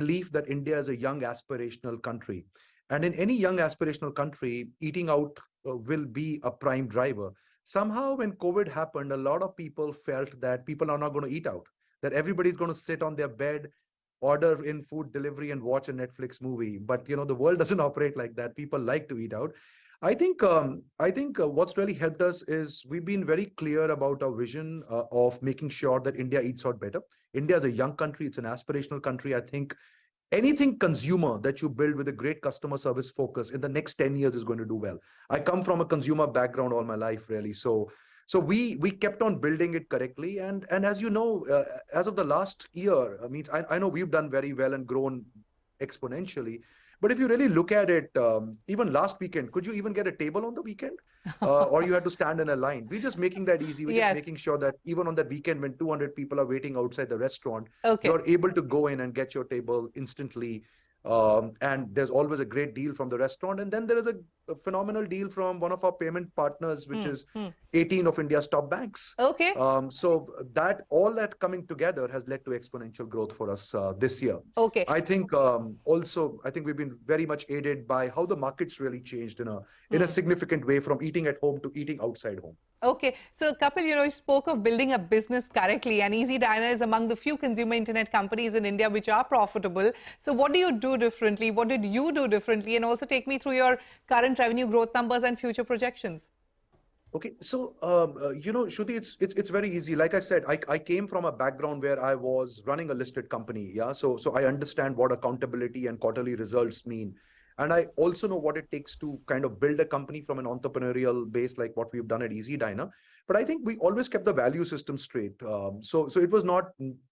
belief that India is a young aspirational country. And in any young aspirational country, eating out will be a prime driver. Somehow when COVID happened, a lot of people felt that people are not going to eat out, that everybody's going to sit on their bed, order in food delivery and watch a Netflix movie. But the world doesn't operate like that. People like to eat out. I think what's really helped us is we've been very clear about our vision of making sure that India eats out better. India is a young country. It's an aspirational country. I think anything consumer that you build with a great customer service focus in the next 10 years is going to do well. I come from a consumer background all my life, really. So we kept on building it correctly. And as you know, as of the last year, I know we've done very well and grown exponentially. But if you really look at it, even last weekend, could you even get a table on the weekend? Or you had to stand in a line? We're just making that easy. We're just making sure that even on that weekend when 200 people are waiting outside the restaurant, you're able to go in and get your table instantly. And there's always a great deal from the restaurant. And then there is a phenomenal deal from one of our payment partners, which is 18 of India's top banks. So all that coming together has led to exponential growth for us this year. I think I think we've been very much aided by how the market's really changed in a significant way from eating at home to eating outside home. So Kapil, you spoke of building a business correctly, and EazyDiner is among the few consumer internet companies in India which are profitable. So what do you do differently? What did you do differently? And also take me through your current revenue growth numbers and future projections. So, Shruti, it's very easy. Like I said, I came from a background where I was running a listed company. So I understand what accountability and quarterly results mean. And I also know what it takes to kind of build a company from an entrepreneurial base, like what we've done at EazyDiner. But I think we always kept the value system straight. So it was not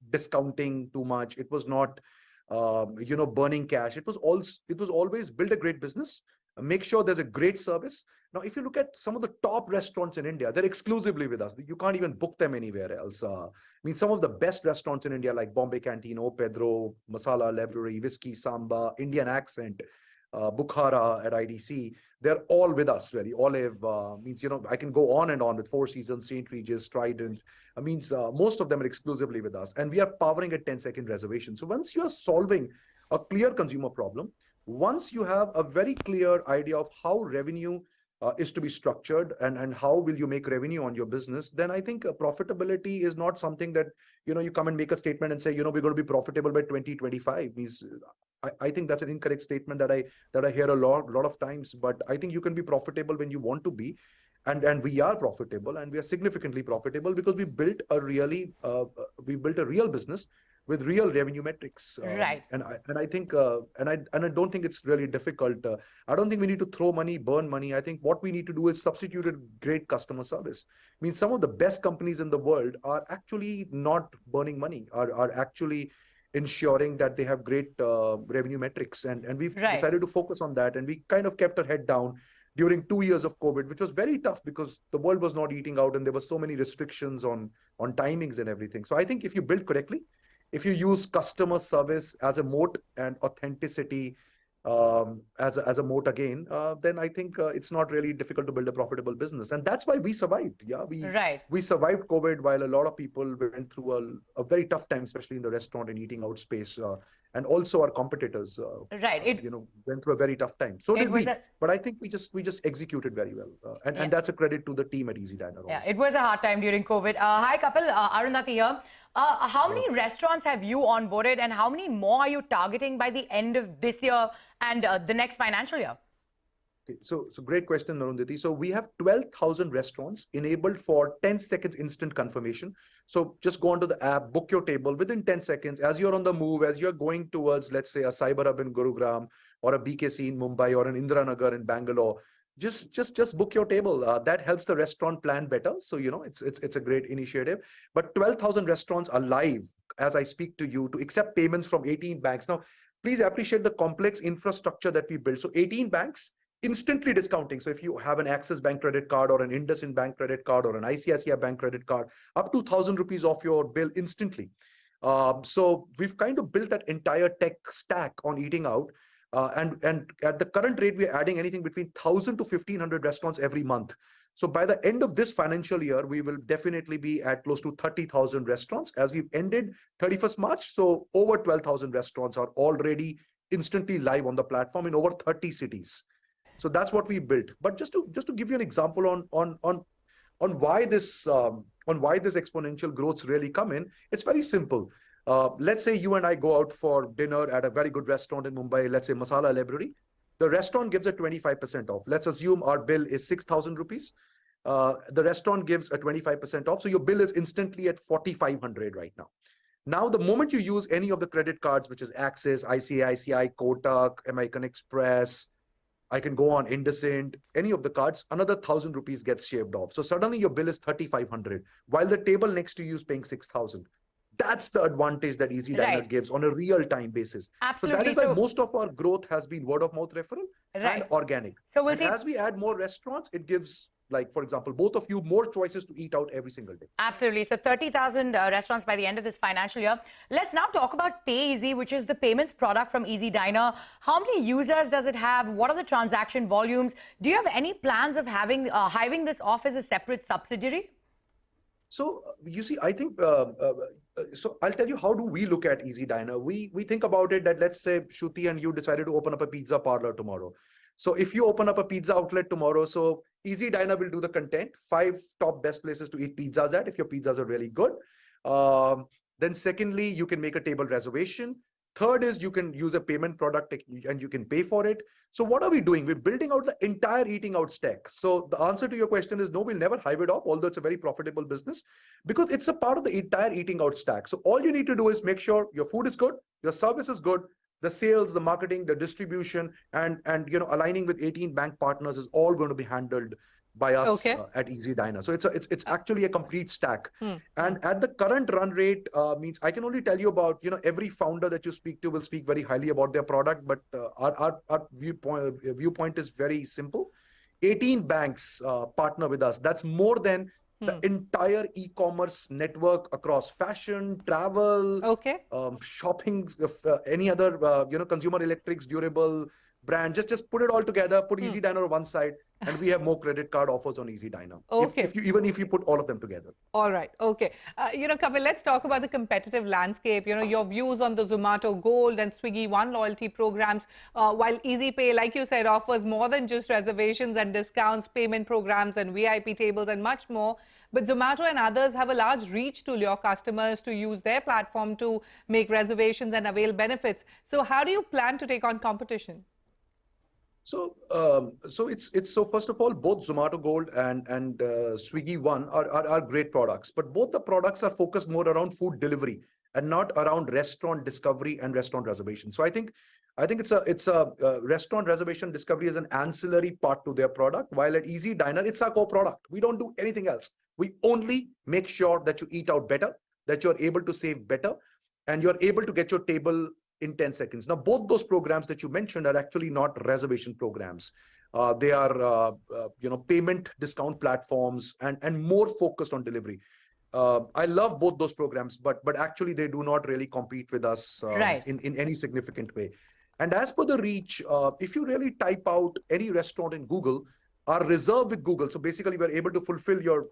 discounting too much. It was not, burning cash. It was always build a great business, make sure there's a great service. Now, if you look at some of the top restaurants in India, they're exclusively with us. You can't even book them anywhere else. Some of the best restaurants in India, like Bombay Canteen, O Pedro, Masala Library, Whiskey Samba, Indian Accent, Bukhara at IDC, they're all with us, really. Olive, I can go on and on with Four Seasons, St. Regis, Trident. Most of them are exclusively with us. And we are powering a 10-second reservation. So once you are solving a clear consumer problem, once you have a very clear idea of how revenue is to be structured and how will you make revenue on your business, then I think profitability is not something that, you come and make a statement and say, we're going to be profitable by 2025. I think that's an incorrect statement that I hear a lot of times, but I think you can be profitable when you want to be. And we are profitable, and we are significantly profitable because we built a real business with real revenue metrics. Right. And I think, and I don't think it's really difficult. I don't think we need to throw money, burn money. I think what we need to do is substitute a great customer service. Some of the best companies in the world are actually not burning money, are actually ensuring that they have great revenue metrics. And we've decided to focus on that. And we kind of kept our head down during 2 years of COVID, which was very tough because the world was not eating out and there were so many restrictions on timings and everything. So I think if you build correctly, if you use customer service as a moat and authenticity as a moat again, then I think it's not really difficult to build a profitable business. And that's why we survived. We survived COVID while a lot of people went through a very tough time, especially in the restaurant and eating out space. And also our competitors, went through a very tough time. So did we. But I think we just executed very well. And that's a credit to the team at EazyDiner. Yeah, it was a hard time during COVID. Hi, Kapil. Arundhati here. How many restaurants have you onboarded, and how many more are you targeting by the end of this year and the next financial year? So great question, Arundhati. So we have 12,000 restaurants enabled for 10 seconds instant confirmation. So just go onto the app, book your table within 10 seconds as you're on the move, as you're going towards, let's say, a Cyber Hub in Gurugram or a BKC in Mumbai or an Indiranagar in Bangalore. Just book your table. That helps the restaurant plan better. So, it's a great initiative. But 12,000 restaurants are live as I speak to you to accept payments from 18 banks. Now, please appreciate the complex infrastructure that we built. So 18 banks instantly discounting. So if you have an Axis Bank credit card or an IndusInd Bank credit card or an ICICI Bank credit card, up to 1,000 rupees off your bill instantly. So we've kind of built that entire tech stack on eating out. And at the current rate, we're adding anything between 1,000 to 1,500 restaurants every month. So by the end of this financial year, we will definitely be at close to 30,000 restaurants as we've ended 31st March. So over 12,000 restaurants are already instantly live on the platform in over 30 cities. So that's what we built. But just to give you an example on why this exponential growth's really come in, it's very simple. Let's say you and I go out for dinner at a very good restaurant in Mumbai, let's say Masala Library. The restaurant gives a 25% off. Let's assume our bill is 6,000 rupees. The restaurant gives a 25% off. So your bill is instantly at 4,500 right now. Now, the moment you use any of the credit cards, which is Axis, ICICI, Kotak, American Express, I can go on IndusInd, any of the cards, another 1,000 rupees gets shaved off. So suddenly your bill is 3,500, while the table next to you is paying 6,000. That's the advantage that EazyDiner gives on a real-time basis. Absolutely. So that is why most of our growth has been word-of-mouth referral and organic. So as we add more restaurants, it gives, like, for example, both of you more choices to eat out every single day. Absolutely. So 30,000 restaurants by the end of this financial year. Let's now talk about PayEasy, which is the payments product from EazyDiner. How many users does it have? What are the transaction volumes? Do you have any plans of hiving this off as a separate subsidiary? So you see, I think, so I'll tell you, how do we look at EazyDiner? We think about it that, let's say Shruti and you decided to open up a pizza parlor tomorrow. So if you open up a pizza outlet tomorrow, so EazyDiner will do the content, 5 top best places to eat pizzas at if your pizzas are really good. Then secondly, you can make a table reservation. Third is you can use a payment product and you can pay for it. So what are we doing? We're building out the entire eating out stack. So the answer to your question is no, we'll never hive it off, although it's a very profitable business, because it's a part of the entire eating out stack. So all you need to do is make sure your food is good, your service is good, the sales, the marketing, the distribution, and aligning with 18 bank partners is all going to be handled by us at EazyDiner. So it's actually a complete stack. And at the current run rate, means I can only tell you about, every founder that you speak to will speak very highly about their product, but our viewpoint is very simple. 18 banks partner with us. That's more than the entire e-commerce network across fashion, travel, shopping, any other, consumer electrics, durable brand. Just put it all together, put EazyDiner on one side, and we have more credit card offers on EazyDiner. Even if you put all of them together. All right. Okay. Kapil, let's talk about the competitive landscape. Your views on the Zomato Gold and Swiggy One loyalty programs. While EazyPay, like you said, offers more than just reservations and discounts, payment programs and VIP tables and much more. But Zomato and others have a large reach to lure customers to use their platform to make reservations and avail benefits. So how do you plan to take on competition? So, so first of all, both Zomato Gold and Swiggy One are great products, but both the products are focused more around food delivery and not around restaurant discovery and restaurant reservation. So I think it's a restaurant reservation discovery as an ancillary part to their product, while at EazyDiner, it's our core product. We don't do anything else. We only make sure that you eat out better, that you're able to save better, and you're able to get your table in 10 seconds. Now, both those programs that you mentioned are actually not reservation programs. They are, payment discount platforms and more focused on delivery. I love both those programs, but actually they do not really compete with us in any significant way. And as per the reach, if you really type out any restaurant in Google, are reserved with Google. So basically, we're able to fulfill your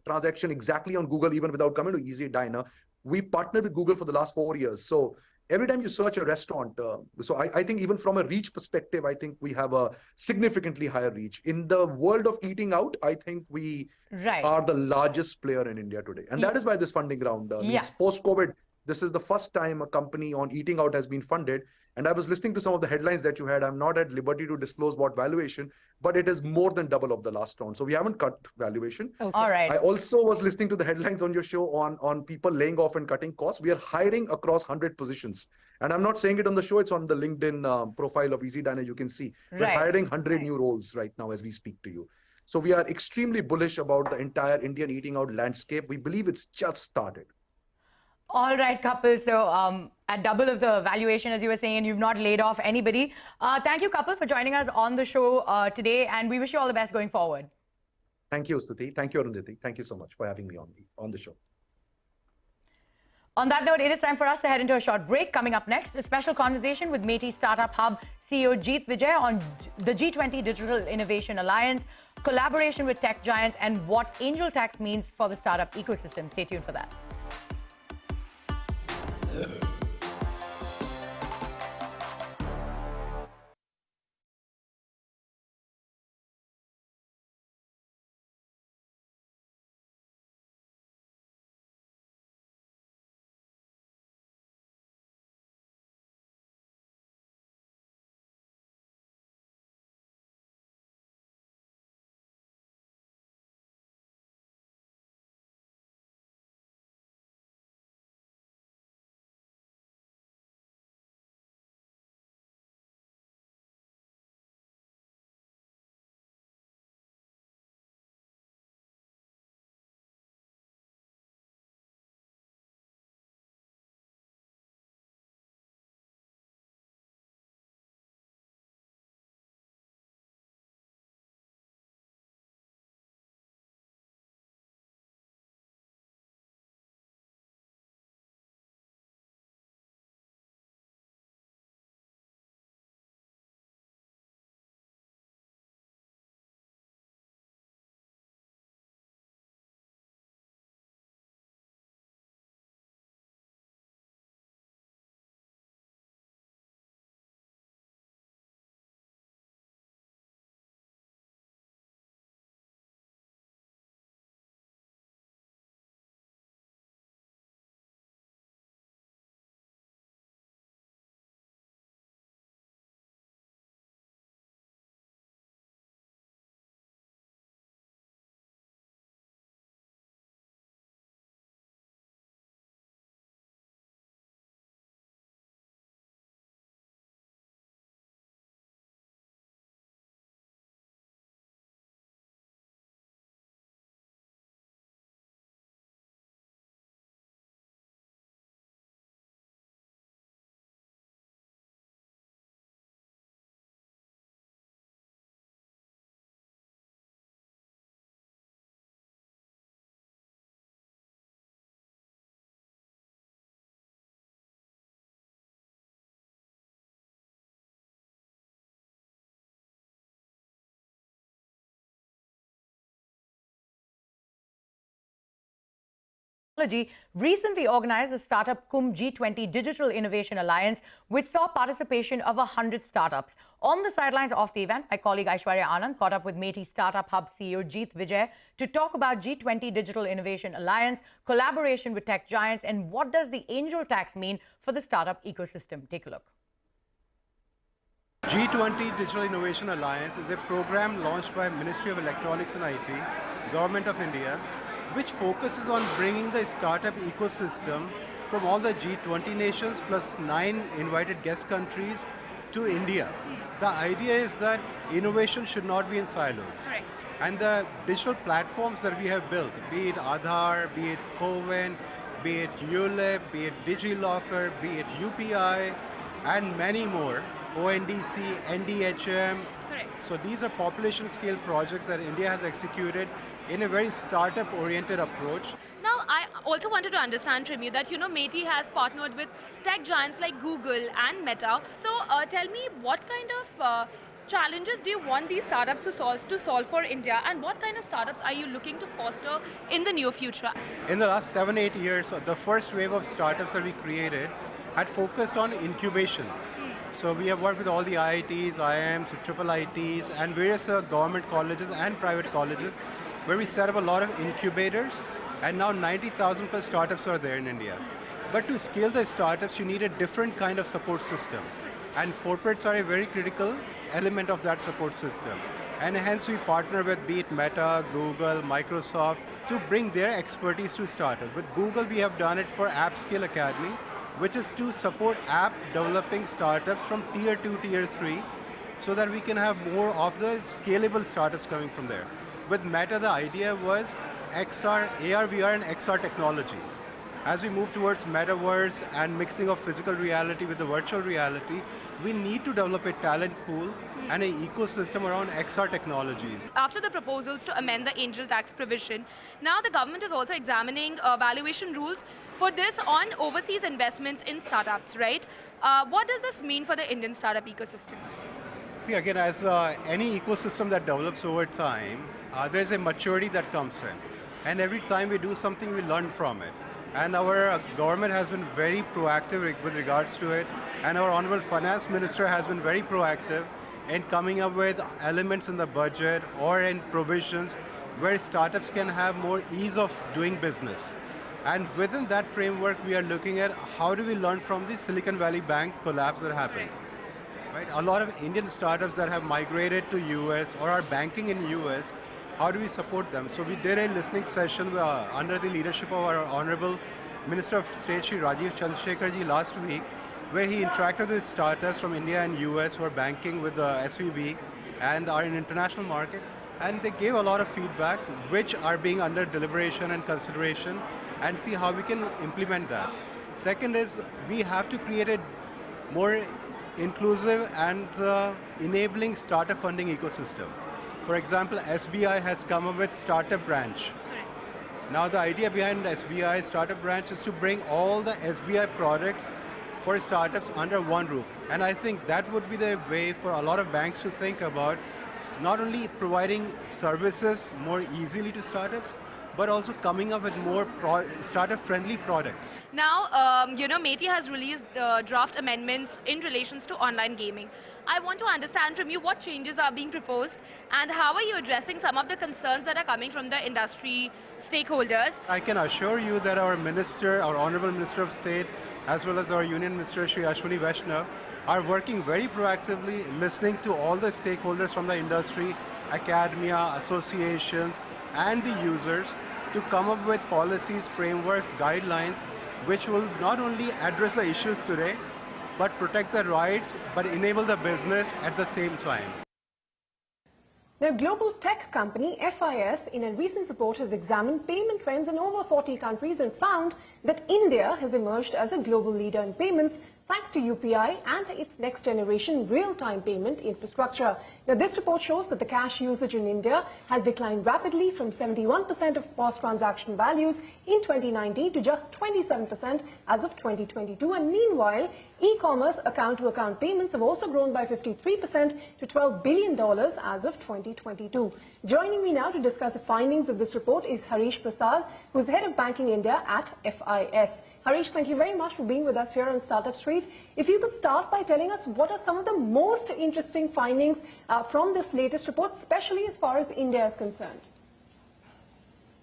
transaction exactly on Google, even without coming to EazyDiner. We've partnered with Google for the last 4 years. So every time you search a restaurant, so I think even from a reach perspective, I think we have a significantly higher reach. In the world of eating out, I think we are the largest player in India today. And that is why this funding round means post-COVID, this is the first time a company on eating out has been funded. And I was listening to some of the headlines that you had. I'm not at liberty to disclose what valuation, but it is more than double of the last round. So we haven't cut valuation. All right. I also was listening to the headlines on your show on people laying off and cutting costs. We are hiring across 100 positions. And I'm not saying it on the show. It's on the LinkedIn profile of EazyDiner. You can see we're hiring 100 new roles right now as we speak to you. So we are extremely bullish about the entire Indian eating out landscape. We believe it's just started. All right, Kapil. So at double of the valuation, as you were saying, you've not laid off anybody. Thank you, Kapil, for joining us on the show today. And we wish you all the best going forward. Thank you, Stuti. Thank you, Arundhati. Thank you so much for having me on the show. On that note, it is time for us to head into a short break. Coming up next, a special conversation with MeitY's Startup Hub CEO Vijay on the G20 Digital Innovation Alliance, collaboration with tech giants, and what angel tax means for the startup ecosystem. Stay tuned for that. Recently organized the Startup Kumbh G20 Digital Innovation Alliance, which saw participation of 100 startups. On the sidelines of the event, my colleague Aishwarya Anand caught up with MeitY's Startup Hub CEO Vijay to talk about G20 Digital Innovation Alliance, collaboration with tech giants, and what does the angel tax mean for the startup ecosystem. Take a look. G20 Digital Innovation Alliance is a program launched by Ministry of Electronics and IT, Government of India, which focuses on bringing the startup ecosystem from all the G20 nations plus 9 invited guest countries to India. The idea is that innovation should not be in silos. Correct. And the digital platforms that we have built, be it Aadhaar, be it Coven, be it ULIP, be it DigiLocker, be it UPI, and many more, ONDC, NDHM. Correct. So these are population scale projects that India has executed in a very startup oriented approach. Now, I also wanted to understand from you that, MeitY has partnered with tech giants like Google and Meta. So tell me, what kind of challenges do you want these startups to solve for India, and what kind of startups are you looking to foster in the near future? In the last 7-8 years, the first wave of startups that we created had focused on incubation. So we have worked with all the IITs, IIMs, triple ITs, and various government colleges and private colleges, where we set up a lot of incubators, and now 90,000 plus startups are there in India. But to scale the startups, you need a different kind of support system. And corporates are a very critical element of that support system. And hence we partner with be it Meta, Google, Microsoft to bring their expertise to startups. With Google, we have done it for App Scale Academy, which is to support app developing startups from tier 2, tier 3, so that we can have more of the scalable startups coming from there. With Meta, the idea was XR, AR, VR, and XR technology. As we move towards metaverse and mixing of physical reality with the virtual reality, we need to develop a talent pool and an ecosystem around XR technologies. After the proposals to amend the angel tax provision, now the government is also examining valuation rules for this on overseas investments in startups, right? What does this mean for the Indian startup ecosystem? See, again, as any ecosystem that develops over time, there's a maturity that comes in. And every time we do something, we learn from it. And our government has been very proactive with regards to it. And our Honorable Finance Minister has been very proactive in coming up with elements in the budget or in provisions where startups can have more ease of doing business. And within that framework, we are looking at how do we learn from the Silicon Valley Bank collapse that happened. Right? A lot of Indian startups that have migrated to US or are banking in US, how do we support them? So we did a listening session under the leadership of our Honorable Minister of State, Shri Rajiv Chandrasekharji, last week, where he interacted with startups from India and US who are banking with the SVB and are in international market. And they gave a lot of feedback, which are being under deliberation and consideration, and see how we can implement that. Second is, we have to create a more inclusive and enabling startup funding ecosystem. For example, SBI has come up with Startup Branch. Now the idea behind SBI Startup Branch is to bring all the SBI products for startups under one roof. And I think that would be the way for a lot of banks to think about not only providing services more easily to startups, but also coming up with more startup-friendly products. Now, MeitY has released draft amendments in relations to online gaming. I want to understand from you what changes are being proposed and how are you addressing some of the concerns that are coming from the industry stakeholders. I can assure you that our Minister, our Honorable Minister of State, as well as our Union Minister, Shri Ashwini Vaishnav, are working very proactively, listening to all the stakeholders from the industry, academia, associations, and the users to come up with policies, frameworks, guidelines, which will not only address the issues today, but protect the rights, but enable the business at the same time. Now, global tech company FIS in a recent report has examined payment trends in over 40 countries and found that India has emerged as a global leader in payments thanks to UPI and its next-generation real-time payment infrastructure. Now, this report shows that the cash usage in India has declined rapidly from 71% of POS transaction values in 2019 to just 27% as of 2022. And meanwhile, e-commerce account-to-account payments have also grown by 53% to $12 billion as of 2022. Joining me now to discuss the findings of this report is Harish Prasad, who is head of Banking India at FIS. Harish, thank you very much for being with us here on Startup Street. If you could start by telling us what are some of the most interesting findings from this latest report, especially as far as India is concerned.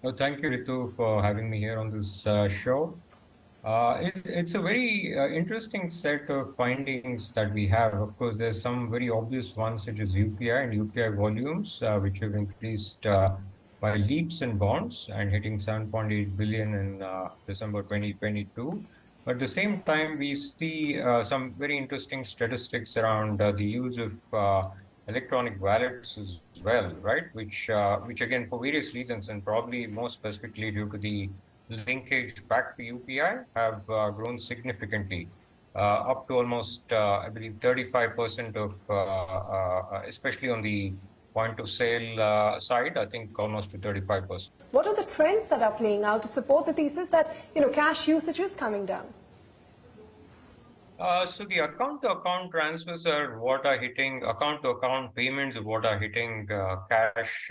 Well, thank you, Ritu, for having me here on this show. It's a very interesting set of findings that we have. Of course, there's some very obvious ones such as UPI and UPI volumes, which have increased by leaps and bounds and hitting 7.8 billion in December 2022. But at the same time, we see some very interesting statistics around the use of electronic wallets as well, right? Which again, for various reasons, and probably more specifically due to the linkage back to UPI, have grown significantly, up to almost, I believe, 35% of, especially on the point of sale side, I think almost to 35%. What are the trends that are playing out to support the thesis that, cash usage is coming down? So the account-to-account transfers are what are hitting, account-to-account payments are what are hitting cash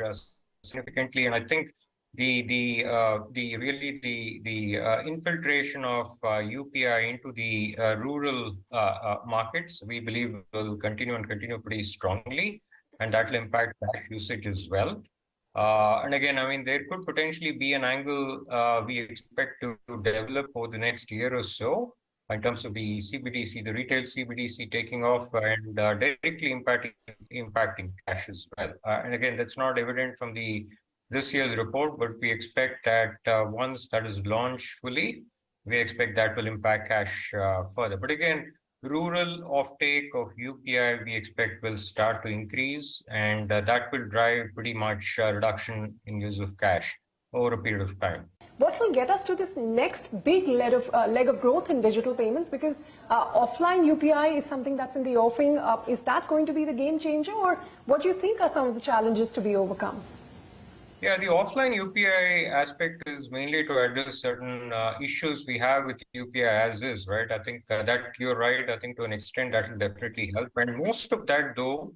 significantly, and I think the infiltration of UPI into the rural markets, we believe will continue pretty strongly, and that will impact cash usage as well. And again, I mean, there could potentially be an angle we expect to develop over the next year or so in terms of the CBDC, the retail CBDC taking off and directly impacting cash as well. And again, that's not evident from this year's report, but we expect that once that is launched fully, we expect that will impact cash further. But again, rural offtake of UPI, we expect will start to increase, and that will drive pretty much reduction in use of cash over a period of time. What will get us to this next big leg of growth in digital payments? Because offline UPI is something that's in the offing. Is that going to be the game changer, or what do you think are some of the challenges to be overcome? Yeah, the offline UPI aspect is mainly to address certain issues we have with UPI as is, right? I think that you're right. I think to an extent that will definitely help. And most of that, though,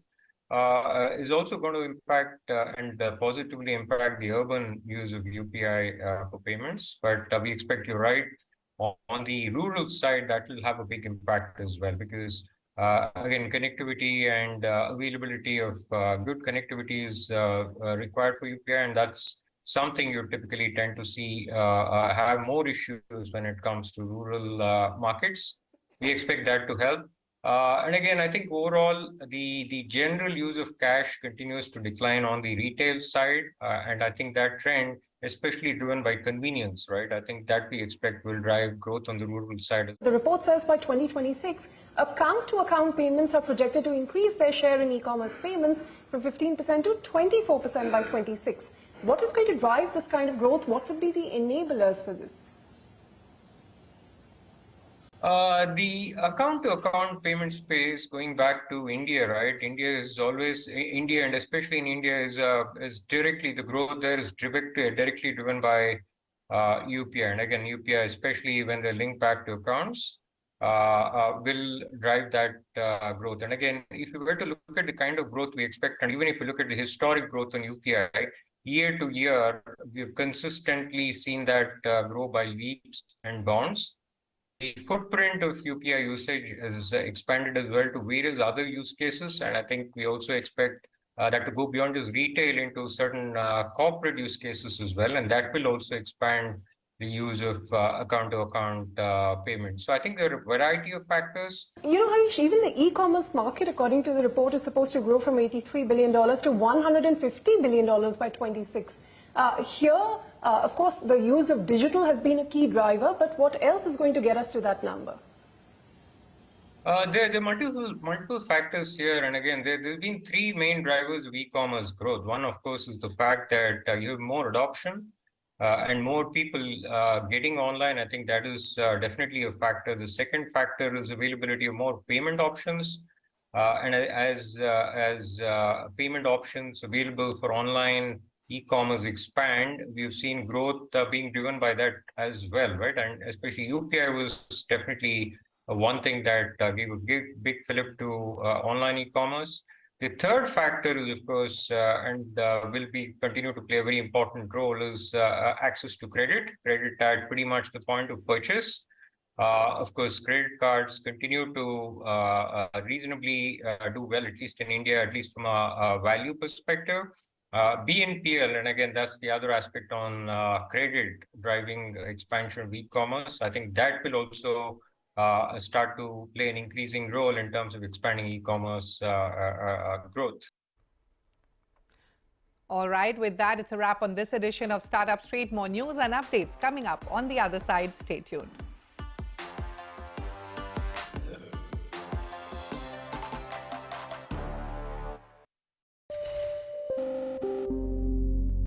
is also going to impact and positively impact the urban use of UPI for payments. But we expect you're right. On the rural side, that will have a big impact as well, because again, connectivity and availability of good connectivity is required for UPI, and that's something you typically tend to see have more issues when it comes to rural markets. We expect that to help. And again, I think overall, the general use of cash continues to decline on the retail side, and I think that trend, especially driven by convenience, right? I think that we expect will drive growth on the rural side. The report says by 2026, account-to-account payments are projected to increase their share in e-commerce payments from 15% to 24% by 26. What is going to drive this kind of growth? What would be the enablers for this? The account-to-account payment space, going back to India, right? India, and especially in India, is directly, the growth there is directly driven by UPI. And again, UPI, especially when they're linked back to accounts, will drive that growth. And again, if you were to look at the kind of growth we expect, and even if you look at the historic growth on UPI, year to year, we've consistently seen that grow by leaps and bounds. The footprint of UPI usage has expanded as well to various other use cases, and I think we also expect that to go beyond just retail into certain corporate use cases as well, and that will also expand the use of account-to-account payments. So I think there are a variety of factors. You know, Harish, even the e-commerce market, according to the report, is supposed to grow from $83 billion to $150 billion by 26. Here, of course, the use of digital has been a key driver, but what else is going to get us to that number? There are multiple factors here, and again, there's been three main drivers of e-commerce growth. One, of course, is the fact that you have more adoption and more people getting online. I think that is definitely a factor. The second factor is availability of more payment options, and as payment options available for online e-commerce expand, we've seen growth being driven by that as well, right? And especially UPI was definitely one thing that gave a big fillip to online e-commerce. The third factor is, of course, and will continue to play a very important role, is access to credit at pretty much the point of purchase. Of course, credit cards continue to reasonably do well, at least in India, at least from a value perspective. BNPL, and again, that's the other aspect on credit driving expansion of e-commerce. I think that will also start to play an increasing role in terms of expanding e-commerce growth. All right, with that, it's a wrap on this edition of Startup Street. More news and updates coming up on the other side. Stay tuned.